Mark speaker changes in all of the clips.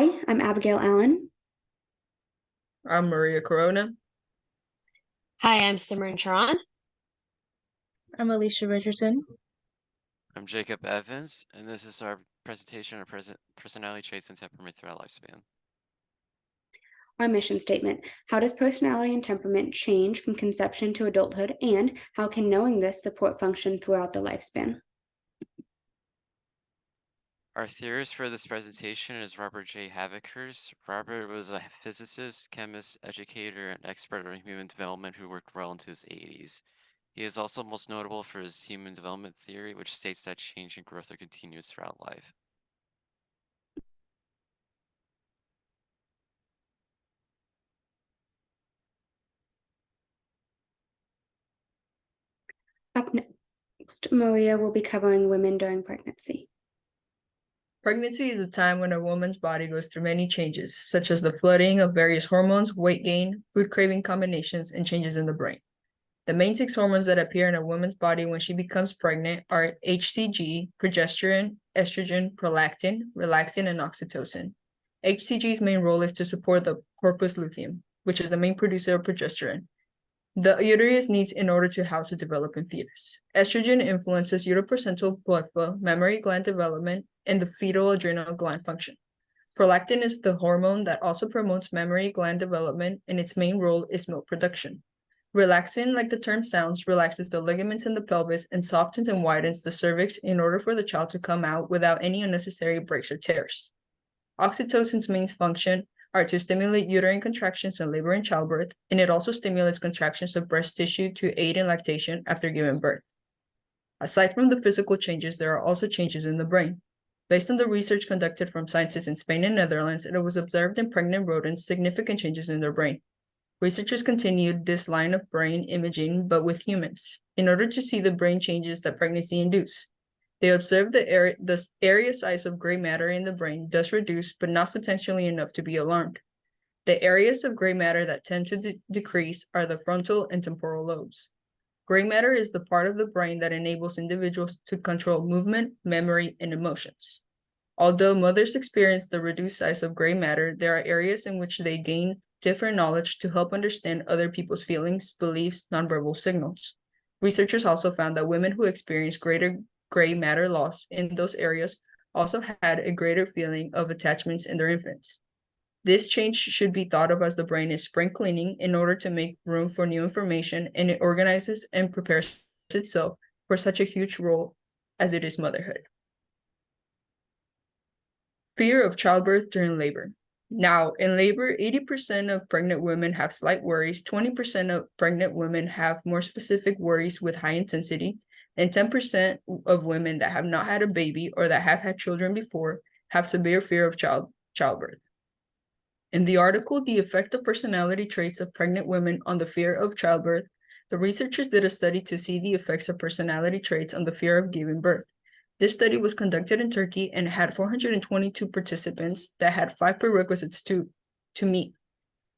Speaker 1: Hi, I'm Abigail Allen.
Speaker 2: I'm Maria Corona.
Speaker 3: Hi, I'm Simmiran Charan.
Speaker 4: I'm Aleisha Richardson.
Speaker 5: I'm Jacob Evans, and this is our presentation of personality traits and temperament throughout lifespan.
Speaker 1: Our mission statement: how does personality and temperament change from conception to adulthood, and how can knowing this support function throughout the lifespan?
Speaker 5: Our theorist for this presentation is Robert J. Havekers. Robert was a physicist, chemist, educator, and expert on human development who worked well into his 80s. He is also most notable for his human development theory, which states that change and growth are continuous throughout life.
Speaker 1: Up next, Maria will be covering women during pregnancy.
Speaker 2: Pregnancy is a time when a woman's body goes through many changes, such as the flooding of various hormones, weight gain, food craving combinations, and changes in the brain. The main 6 hormones that appear in a woman's body when she becomes pregnant are HCG, progesterone, estrogen, prolactin, relaxin, and oxytocin. HCG's main role is to support the corpus luteum, which is the main producer of progesterone. The uterus needs in order to house a developing fetus. Estrogen influences uteroplacental blood flow, mammary gland development, and the fetal adrenal gland function. Prolactin is the hormone that also promotes mammary gland development, and its main role is milk production. Relaxin, like the term sounds, relaxes the ligaments in the pelvis and softens and widens the cervix in order for the child to come out without any unnecessary breaks or tears. Oxytocin's main function are to stimulate uterine contractions in labor and childbirth, and it also stimulates contractions of breast tissue to aid in lactation after giving birth. Aside from the physical changes, there are also changes in the brain. Based on the research conducted from scientists in Spain and Netherlands, it was observed in pregnant rodents significant changes in their brain. Researchers continued this line of brain imaging, but with humans, in order to see the brain changes that pregnancy induce. They observed the area size of gray matter in the brain does reduce, but not substantially enough to be alarmed. The areas of gray matter that tend to decrease are the frontal and temporal lobes. Gray matter is the part of the brain that enables individuals to control movement, memory, and emotions. Although mothers experience the reduced size of gray matter, there are areas in which they gain different knowledge to help understand other people's feelings, beliefs, nonverbal signals. Researchers also found that women who experience greater gray matter loss in those areas also had a greater feeling of attachments in their infants. This change should be thought of as the brain is spring cleaning in order to make room for new information, and it organizes and prepares itself for such a huge role as it is motherhood. Fear of childbirth during labor. Now, in labor, 80% of pregnant women have slight worries, 20% of pregnant women have more specific worries with high intensity, and 10% of women that have not had a baby or that have had children before have severe fear of childbirth. In the article, The Effect of Personality Traits of Pregnant Women on the Fear of Childbirth, the researchers did a study to see the effects of personality traits on the fear of giving birth. This study was conducted in Turkey and had 422 participants that had 5 prerequisites to meet.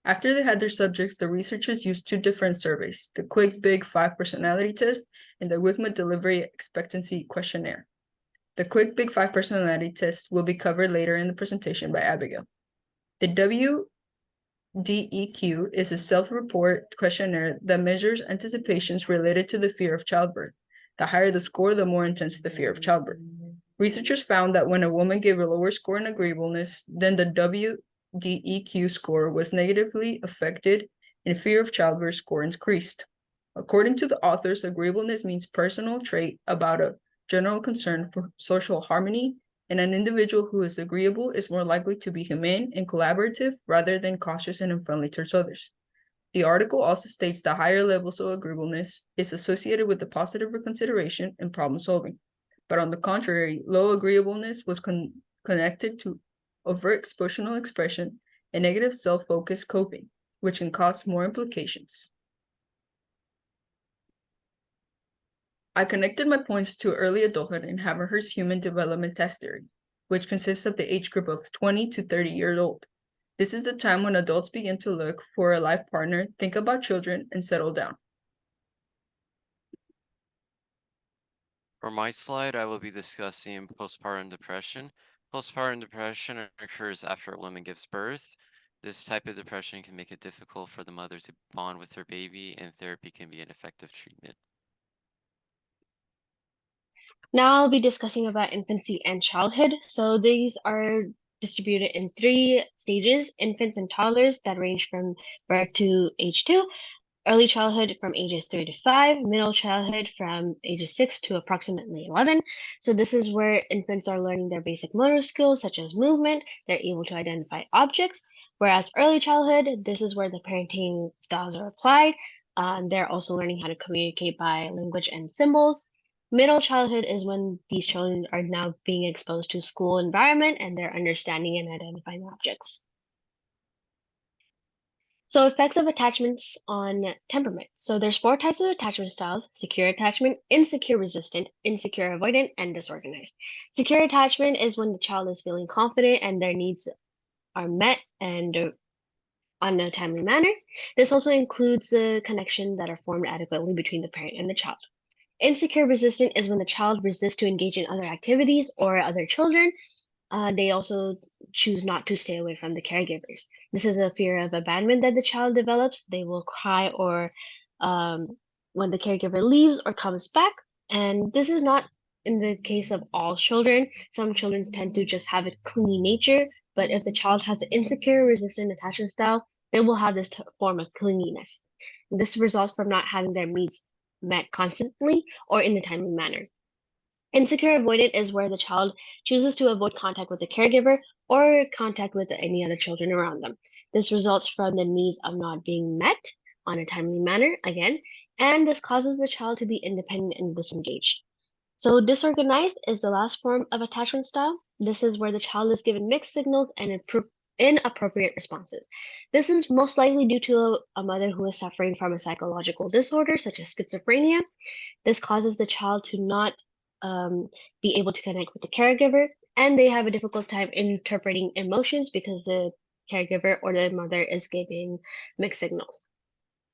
Speaker 2: After they had their subjects, the researchers used 2 different surveys, the Quick Big 5 personality test and the WICMA delivery expectancy questionnaire. The Quick Big 5 personality test will be covered later in the presentation by Abigail. The WDEQ is a self-report questionnaire that measures anticipations related to the fear of childbirth. The higher the score, the more intense the fear of childbirth. Researchers found that when a woman gave a lower score in agreeableness, then the WDEQ score was negatively affected and fear of childbirth score increased. According to the authors, agreeableness means personal trait about a general concern for social harmony, and an individual who is agreeable is more likely to be humane and collaborative rather than cautious and unfriendly towards others. The article also states that higher levels of agreeableness is associated with the positive reconsideration and problem solving. But on the contrary, low agreeableness was connected to overt expositional expression and negative self-focused coping, which can cause more implications. I connected my points to early adulthood in Haverhurst's human development test theory, which consists of the age group of 20 to 30 years old. This is the time when adults begin to look for a life partner, think about children, and settle down.
Speaker 5: For my slide, I will be discussing postpartum depression. Postpartum depression occurs after a woman gives birth. This type of depression can make it difficult for the mother to bond with her baby, and therapy can be an effective treatment.
Speaker 3: Now I'll be discussing about infancy and childhood. So these are distributed in 3 stages: infants and toddlers that range from birth to age 2, early childhood from ages 3 to 5, middle childhood from ages 6 to approximately 11. So this is where infants are learning their basic motor skills such as movement. They're able to identify objects. Whereas early childhood, this is where the parenting styles are applied. They're also learning how to communicate by language and symbols. Middle childhood is when these children are now being exposed to school environment and they're understanding and identifying objects. So effects of attachments on temperament. So there's 4 types of attachment styles: secure attachment, insecure resistant, insecure avoidant, and disorganized. Secure attachment is when the child is feeling confident and their needs are met and on a timely manner. This also includes a connection that are formed adequately between the parent and the child. Insecure resistant is when the child resists to engage in other activities or other children. They also choose not to stay away from the caregivers. This is a fear of abandonment that the child develops. They will cry or when the caregiver leaves or comes back. And this is not in the case of all children. Some children tend to just have a clingy nature, but if the child has an insecure resistant attachment style, they will have this form of clinginess. This results from not having their needs met constantly or in a timely manner. Insecure avoidant is where the child chooses to avoid contact with the caregiver or contact with any other children around them. This results from the needs of not being met on a timely manner, again, and this causes the child to be independent and disengaged. So, disorganized is the last form of attachment style. This is where the child is given mixed signals and inappropriate responses. This is most likely due to a mother who is suffering from a psychological disorder, such as schizophrenia. This causes the child to not be able to connect with the caregiver, and they have a difficult time interpreting emotions because the caregiver or the mother is giving mixed signals.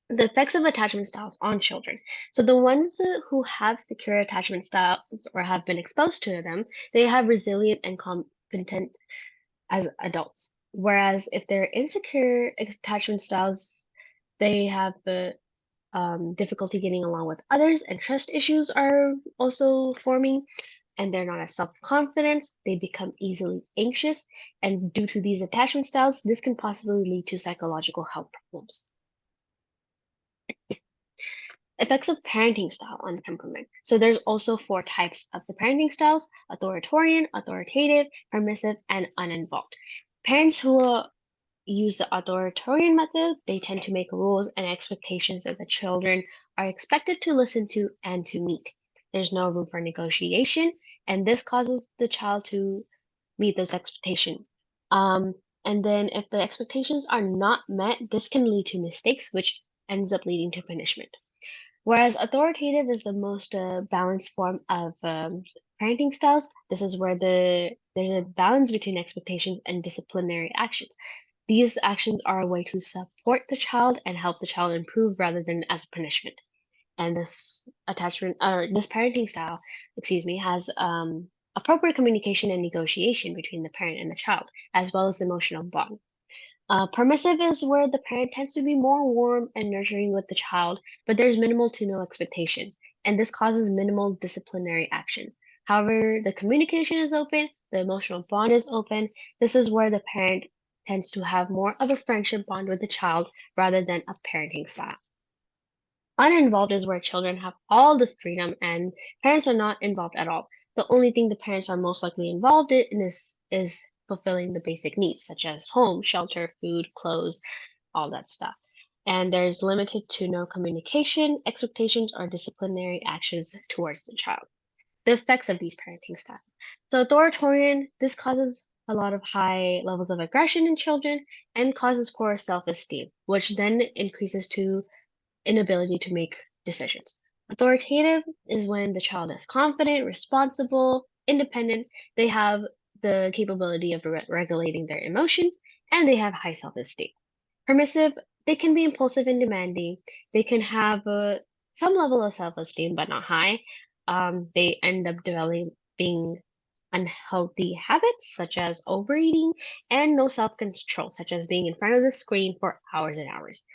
Speaker 3: The effects of attachment styles on children. So the ones who have secure attachment styles or have been exposed to them, they have resilient and competent as adults. Whereas if they're insecure attachment styles, they have the difficulty getting along with others, and trust issues are also forming, and they're not as self-confident. They become easily anxious, and due to these attachment styles, this can possibly lead to psychological health problems. Effects of parenting style on temperament. So there's also 4 types of the parenting styles: authoritarian, authoritative, permissive, and uninvolved. Parents who use the authoritarian method, they tend to make rules and expectations that the children are expected to listen to and to meet. There's no room for negotiation, and this causes the child to meet those expectations. And then if the expectations are not met, this can lead to mistakes, which ends up leading to punishment. Whereas authoritative is the most balanced form of parenting styles. This is where there's a balance between expectations and disciplinary actions. These actions are a way to support the child and help the child improve rather than as a punishment. And this parenting style, has appropriate communication and negotiation between the parent and the child, as well as emotional bond. Permissive is where the parent tends to be more warm and nurturing with the child, but there's minimal to no expectations, and this causes minimal disciplinary actions. However, the communication is open, the emotional bond is open. This is where the parent tends to have more of a friendship bond with the child rather than a parenting style. Uninvolved is where children have all the freedom and parents are not involved at all. The only thing the parents are most likely involved in is fulfilling the basic needs, such as home, shelter, food, clothes, all that stuff. And there's limited to no communication, expectations, or disciplinary actions towards the child. The effects of these parenting styles. So authoritarian, this causes a lot of high levels of aggression in children and causes poor self-esteem, which then increases to inability to make decisions. Authoritative is when the child is confident, responsible, independent. They have the capability of regulating their emotions, and they have high self-esteem. Permissive, they can be impulsive and demanding. They can have some level of self-esteem, but not high. They end up developing unhealthy habits such as overeating and no self-control, such as being in front of the screen for hours and hours.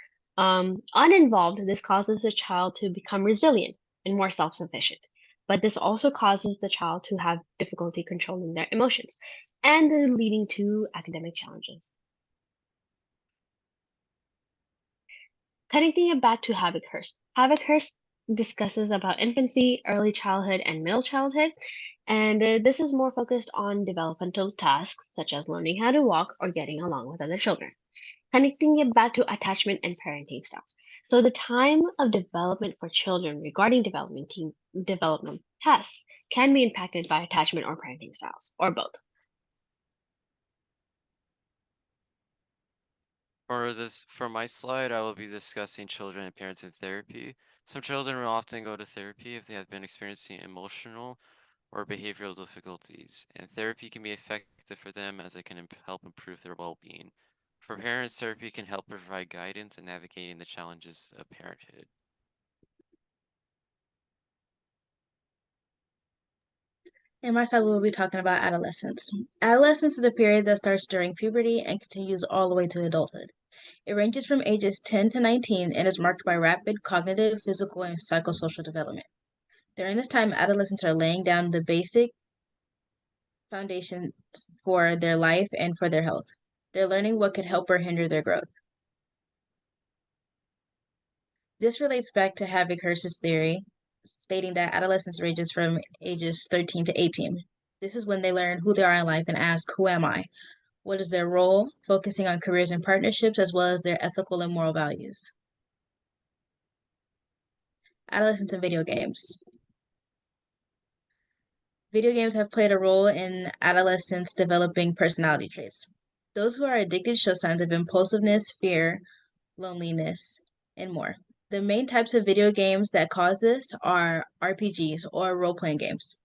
Speaker 3: Uninvolved, this causes the child to become resilient and more self-sufficient. But this also causes the child to have difficulty controlling their emotions and leading to academic challenges. Connecting it back to Havikhurst. Havikhurst discusses about infancy, early childhood, and middle childhood, and this is more focused on developmental tasks such as learning how to walk or getting along with other children. Connecting it back to attachment and parenting styles. So the time of development for children regarding development tasks can be impacted by attachment or parenting styles, or both.
Speaker 5: For my slide, I will be discussing children and parents in therapy. Some children will often go to therapy if they have been experiencing emotional or behavioral difficulties, and therapy can be effective for them as it can help improve their well-being. For parents, therapy can help provide guidance in navigating the challenges of parenthood.
Speaker 4: In my side, we'll be talking about adolescence. Adolescence is a period that starts during puberty and continues all the way to adulthood. It ranges from ages 10 to 19 and is marked by rapid cognitive, physical, and psychosocial development. During this time, adolescents are laying down the basic foundations for their life and for their health. They're learning what could help or hinder their growth. This relates back to Havikhurst's theory, stating that adolescence ranges from ages 13 to 18. This is when they learn who they are in life and ask, who am I? What is their role? Focusing on careers and partnerships as well as their ethical and moral values. Adolescence and video games. Video games have played a role in adolescents developing personality traits. Those who are addicted show signs of impulsiveness, fear, loneliness, and more. The main types of video games that cause this are RPGs or role-playing games.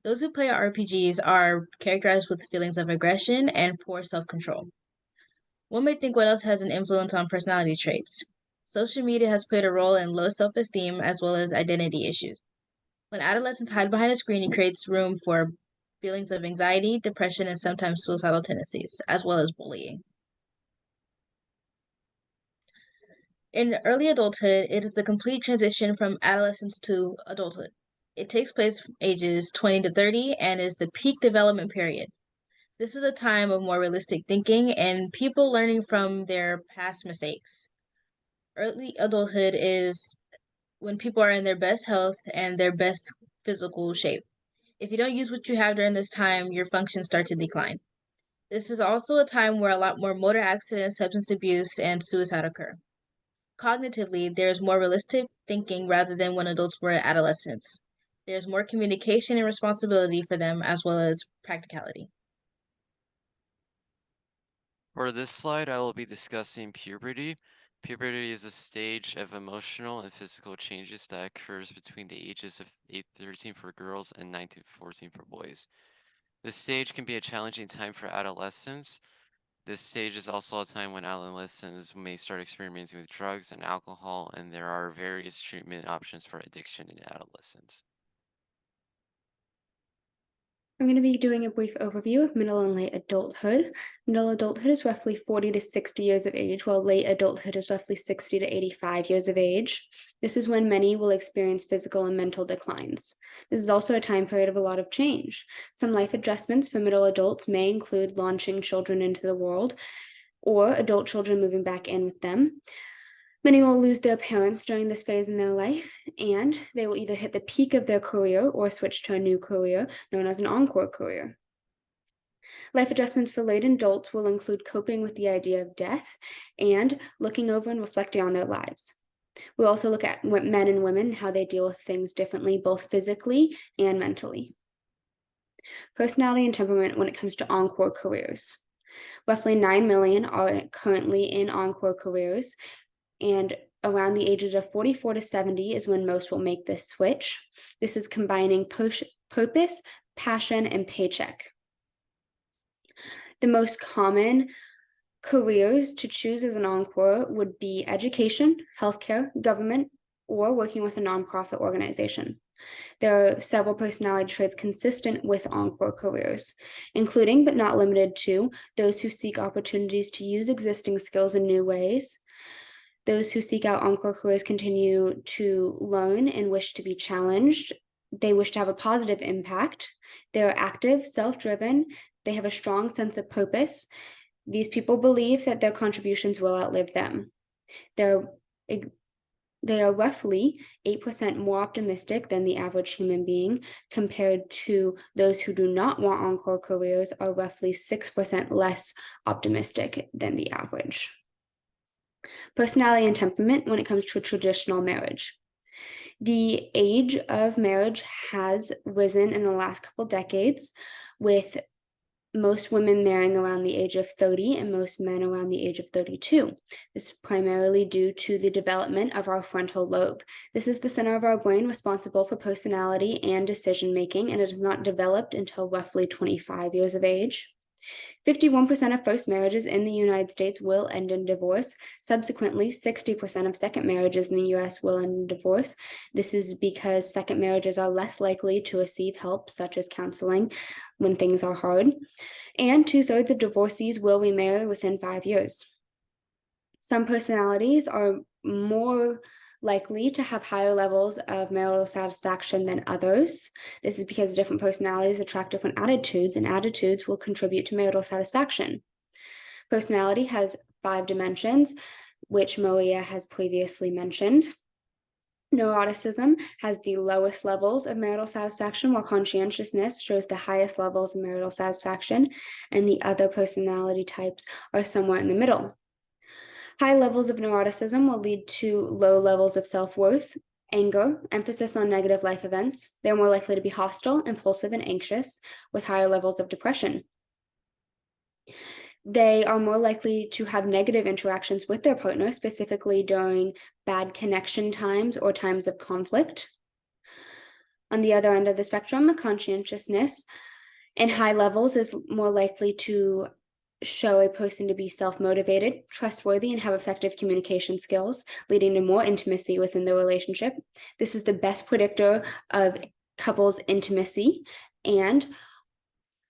Speaker 4: Those who play RPGs are characterized with feelings of aggression and poor self-control. One may think what else has an influence on personality traits. Social media has played a role in low self-esteem as well as identity issues. When adolescents hide behind a screen, it creates room for feelings of anxiety, depression, and sometimes suicidal tendencies, as well as bullying. In early adulthood, it is the complete transition from adolescence to adulthood. It takes place from ages 20 to 30 and is the peak development period. This is a time of more realistic thinking and people learning from their past mistakes. Early adulthood is when people are in their best health and their best physical shape. If you don't use what you have during this time, your functions start to decline. This is also a time where a lot more motor accidents, substance abuse, and suicide occur. Cognitively, there is more realistic thinking rather than when adults were adolescents. There's more communication and responsibility for them as well as practicality.
Speaker 5: For this slide, I will be discussing puberty. Puberty is a stage of emotional and physical changes that occurs between the ages of 13 for girls and 19 to 14 for boys. This stage can be a challenging time for adolescents. This stage is also a time when adolescents may start experimenting with drugs and alcohol, and there are various treatment options for addiction in adolescence.
Speaker 1: I'm going to be doing a brief overview of middle and late adulthood. Middle adulthood is roughly 40 to 60 years of age, while late adulthood is roughly 60 to 85 years of age. This is when many will experience physical and mental declines. This is also a time period of a lot of change. Some life adjustments for middle adults may include launching children into the world or adult children moving back in with them. Many will lose their parents during this phase in their life, and they will either hit the peak of their career or switch to a new career known as an encore career. Life adjustments for late adults will include coping with the idea of death and looking over and reflecting on their lives. We'll also look at men and women, how they deal with things differently, both physically and mentally. Personality and temperament when it comes to encore careers. Roughly 9 million are currently in encore careers, and around the ages of 44 to 70 is when most will make this switch. This is combining purpose, passion, and paycheck. The most common careers to choose as an encore would be education, healthcare, government, or working with a nonprofit organization. There are several personality traits consistent with encore careers, including but not limited to those who seek opportunities to use existing skills in new ways. Those who seek out encore careers continue to learn and wish to be challenged. They wish to have a positive impact. They are active, self-driven. They have a strong sense of purpose. These people believe that their contributions will outlive them. They are roughly 8% more optimistic than the average human being, compared to those who do not want encore careers are roughly 6% less optimistic than the average. Personality and temperament when it comes to traditional marriage. The age of marriage has risen in the last couple decades, with most women marrying around the age of 30 and most men around the age of 32. This is primarily due to the development of our frontal lobe. This is the center of our brain responsible for personality and decision making, and it is not developed until roughly 25 years of age. 51% of first marriages in the United States will end in divorce. Subsequently, 60% of second marriages in the US will end in divorce. This is because second marriages are less likely to receive help, such as counseling, when things are hard. And 2/3 of divorcees will remarry within 5 years. Some personalities are more likely to have higher levels of marital satisfaction than others. This is because different personalities attract different attitudes, and attitudes will contribute to marital satisfaction. Personality has 5 dimensions, which Maria has previously mentioned. Neuroticism has the lowest levels of marital satisfaction, while conscientiousness shows the highest levels of marital satisfaction, and the other personality types are somewhere in the middle. High levels of neuroticism will lead to low levels of self-worth, anger, emphasis on negative life events. They're more likely to be hostile, impulsive, and anxious, with higher levels of depression. They are more likely to have negative interactions with their partner, specifically during bad connection times or times of conflict. On the other end of the spectrum, conscientiousness in high levels is more likely to show a person to be self-motivated, trustworthy, and have effective communication skills, leading to more intimacy within the relationship. This is the best predictor of couples' intimacy and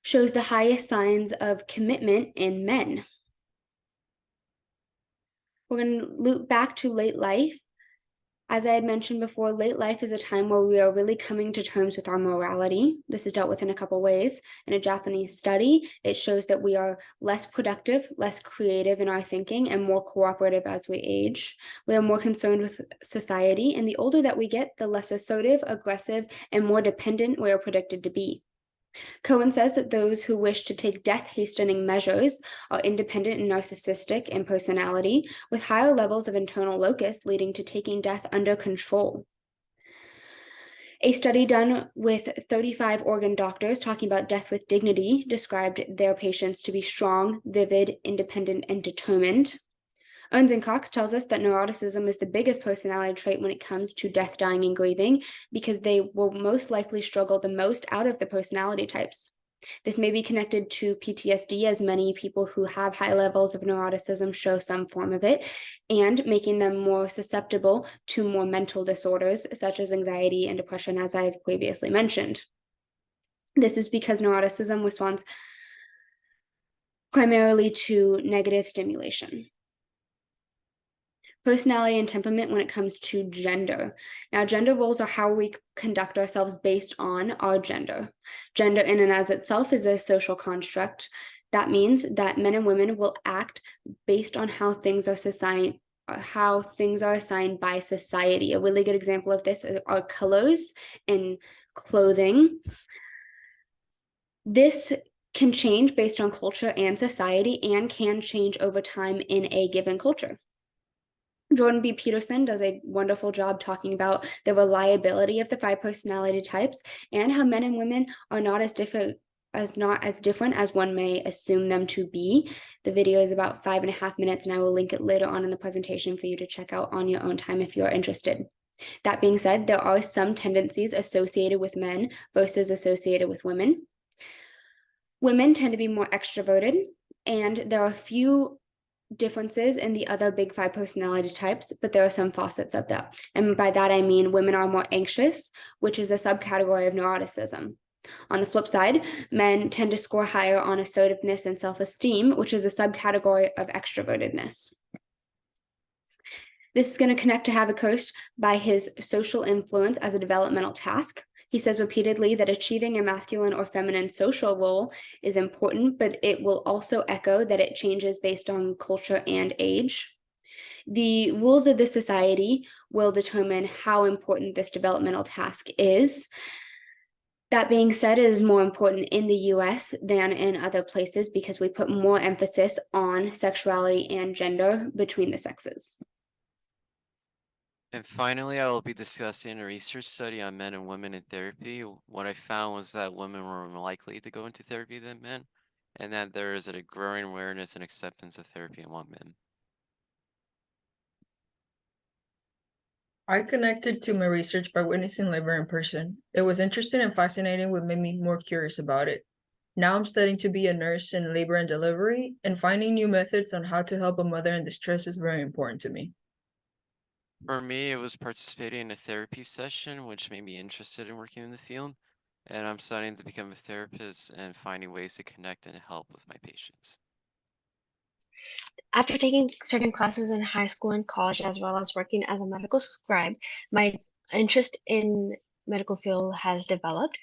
Speaker 1: shows the highest signs of commitment in men. We're going to loop back to late life. As I had mentioned before, late life is a time where we are really coming to terms with our morality. This is dealt with in a couple ways. In a Japanese study, it shows that we are less productive, less creative in our thinking, and more cooperative as we age. We are more concerned with society, and the older that we get, the less assertive, aggressive, and more dependent we are predicted to be. Cohen says that those who wish to take death-hastening measures are independent and narcissistic in personality, with higher levels of internal locus leading to taking death under control. A study done with 35 organ doctors talking about death with dignity described their patients to be strong, vivid, independent, and determined. Owens and Cox tells us that neuroticism is the biggest personality trait when it comes to death, dying, and grieving, because they will most likely struggle the most out of the personality types. This may be connected to PTSD, as many people who have high levels of neuroticism show some form of it, and making them more susceptible to more mental disorders, such as anxiety and depression, as I've previously mentioned. This is because neuroticism responds primarily to negative stimulation. Personality and temperament when it comes to gender. Now, gender roles are how we conduct ourselves based on our gender. Gender in and as itself is a social construct. That means that men and women will act based on how things are assigned by society. A really good example of this are colors in clothing. This can change based on culture and society, and can change over time in a given culture. Jordan B. Peterson does a wonderful job talking about the reliability of the 5 personality types and how men and women are not as different as one may assume them to be. The video is about 5.5 minutes, and I will link it later on in the presentation for you to check out on your own time if you're interested. That being said, there are some tendencies associated with men versus associated with women. Women tend to be more extroverted, and there are a few differences in the other big five personality types, but there are some facets of that. And by that, I mean women are more anxious, which is a subcategory of neuroticism. On the flip side, men tend to score higher on assertiveness and self-esteem, which is a subcategory of extrovertedness. This is going to connect to Havikhurst by his social influence as a developmental task. He says repeatedly that achieving a masculine or feminine social role is important, but it will also echo that it changes based on culture and age. The rules of the society will determine how important this developmental task is. That being said, it is more important in the US than in other places because we put more emphasis on sexuality and gender between the sexes.
Speaker 5: And finally, I will be discussing a research study on men and women in therapy. What I found was that women were more likely to go into therapy than men, and that there is a growing awareness and acceptance of therapy among men.
Speaker 2: I connected to my research by witnessing labor in person. It was interesting and fascinating, what made me more curious about it. Now I'm studying to be a nurse in labor and delivery, and finding new methods on how to help a mother in distress is very important to me.
Speaker 5: For me, it was participating in a therapy session, which made me interested in working in the field, and I'm studying to become a therapist and finding ways to connect and help with my patients.
Speaker 3: After taking certain classes in high school and college, as well as working as a medical scribe, my interest in medical field has developed.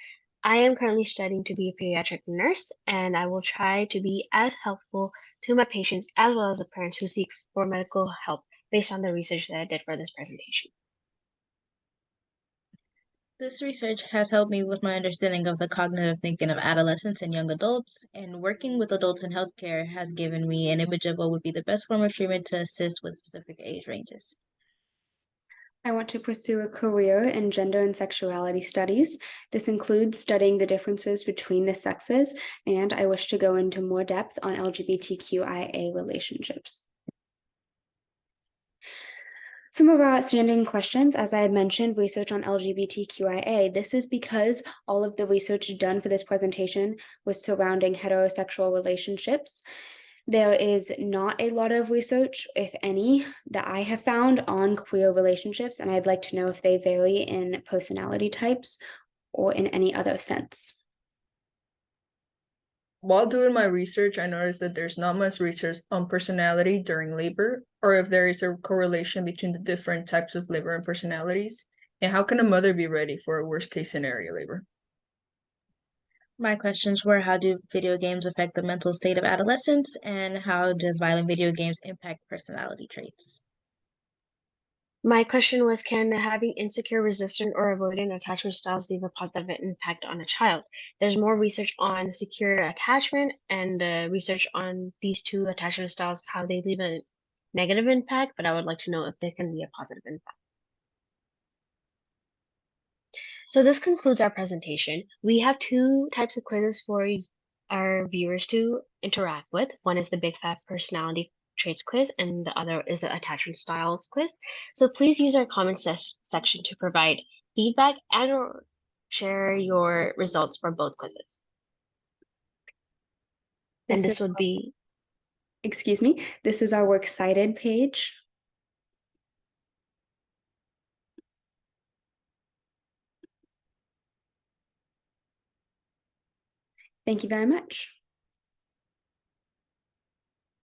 Speaker 3: I am currently studying to be a pediatric nurse, and I will try to be as helpful to my patients as well as the parents who seek for medical help based on the research that I did for this presentation.
Speaker 4: This research has helped me with my understanding of the cognitive thinking of adolescents and young adults, and working with adults in healthcare has given me an image of what would be the best form of treatment to assist with specific age ranges.
Speaker 1: I want to pursue a career in gender and sexuality studies. This includes studying the differences between the sexes, and I wish to go into more depth on LGBTQIA relationships. Some of our outstanding questions, as I had mentioned, research on LGBTQIA. This is because all of the research done for this presentation was surrounding heterosexual relationships. There is not a lot of research, if any, that I have found on queer relationships, and I'd like to know if they vary in personality types or in any other sense.
Speaker 2: While doing my research, I noticed that there's not much research on personality during labor, or if there is a correlation between the different types of labor and personalities, and how can a mother be ready for a worst case scenario labor?
Speaker 4: My questions were, how do video games affect the mental state of adolescents, and how does violent video games impact personality traits?
Speaker 3: My question was, can having insecure, resistant, or avoidant attachment styles leave a positive impact on a child? There's more research on secure attachment and research on these two attachment styles, how they leave a negative impact, but I would like to know if there can be a positive impact. So this concludes our presentation. We have two types of quizzes for our viewers to interact with. One is the Big Five Personality Traits quiz, and the other is the Attachment Styles quiz. So please use our comment section to provide feedback and or share your results for both quizzes. And this would be...
Speaker 1: Excuse me, this is our Works Cited page. Thank you very much.